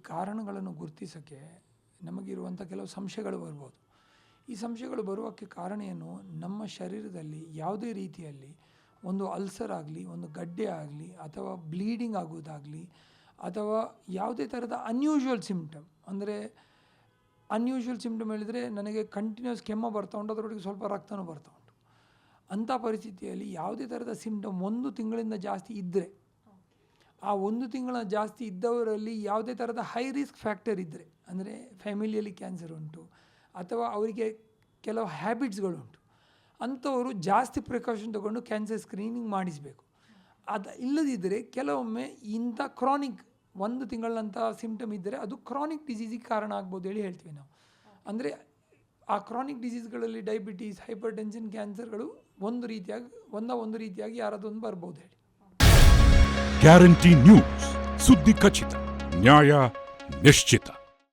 ಕಾರಣಗಳನ್ನು ಗುರುತಿಸೋಕ್ಕೆ ನಮಗಿರುವಂಥ ಕೆಲವು ಸಂಶಯಗಳು ಬರ್ಬೋದು. ಈ ಸಂಶಯಗಳು ಬರುವಕ್ಕೆ ಕಾರಣ ಏನು, ನಮ್ಮ ಶರೀರದಲ್ಲಿ ಯಾವುದೇ ರೀತಿಯಲ್ಲಿ ಒಂದು ಅಲ್ಸರ್ ಆಗಲಿ, ಒಂದು ಗಡ್ಡೆ ಆಗಲಿ, ಅಥವಾ ಬ್ಲೀಡಿಂಗ್ ಆಗೋದಾಗಲಿ, ಅಥವಾ ಯಾವುದೇ ಥರದ ಅನ್ಯೂಶುವಲ್ ಸಿಮ್ಟಮ್, ಅಂದರೆ ಅನ್ಯೂಶುವಲ್ ಸಿಮ್ಟಮ್ ಹೇಳಿದರೆ ನನಗೆ ಕಂಟಿನ್ಯೂಸ್ ಕೆಮ್ಮು ಬರ್ತಾ ಉಂಟು, ಅದರೊಳಗೆ ಸ್ವಲ್ಪ ರಕ್ತನೂ ಬರ್ತಾ ಉಂಟು. ಅಂಥ ಪರಿಸ್ಥಿತಿಯಲ್ಲಿ ಯಾವುದೇ ಥರದ ಸಿಮ್ಟಮ್ 1 ತಿಂಗಳಿಂದ ಜಾಸ್ತಿ ಇದ್ದರೆ, ಆ 1 ತಿಂಗಳ ಜಾಸ್ತಿ ಇದ್ದವರಲ್ಲಿ ಯಾವುದೇ ಥರದ ಹೈ ರಿಸ್ಕ್ ಫ್ಯಾಕ್ಟರ್ ಇದ್ದರೆ, ಅಂದರೆ ಫ್ಯಾಮಿಲಿಯಲ್ಲಿ ಕ್ಯಾನ್ಸರ್ ಉಂಟು ಅಥವಾ ಅವರಿಗೆ ಕೆಲವು ಹ್ಯಾಬಿಟ್ಸ್ಗಳುಂಟು, ಅಂಥವರು ಜಾಸ್ತಿ ಪ್ರಿಕಾಷನ್ ತಗೊಂಡು ಕ್ಯಾನ್ಸರ್ ಸ್ಕ್ರೀನಿಂಗ್ ಮಾಡಿಸಬೇಕು. ಅದು ಇಲ್ಲದಿದ್ದರೆ ಕೆಲವೊಮ್ಮೆ ಇಂಥ ಕ್ರಾನಿಕ್ 1 ತಿಂಗಳಂಥ ಸಿಮ್ಟಮ್ ಇದ್ದರೆ ಅದು ಕ್ರಾನಿಕ್ ಡಿಸೀಸಿಗೆ ಕಾರಣ ಆಗ್ಬೋದು ಹೇಳಿ ಹೇಳ್ತೀವಿ ನಾವು. ಅಂದರೆ ಆ ಕ್ರಾನಿಕ್ ಡಿಸೀಸ್ಗಳಲ್ಲಿ ಡಯಾಬಿಟೀಸ್, ಹೈಪರ್ ಟೆನ್ಷನ್, ಕ್ಯಾನ್ಸರ್ಗಳು ಒಂದು ರೀತಿಯಾಗಿ ಯಾರದೊಂದು ಬರ್ಬೋದು ಹೇಳಿ. ಗ್ಯಾರಂಟಿ ನ್ಯೂಸ್, ಸುದ್ದಿ ಖಚಿತ, ನ್ಯಾಯ ನಿಶ್ಚಿತ.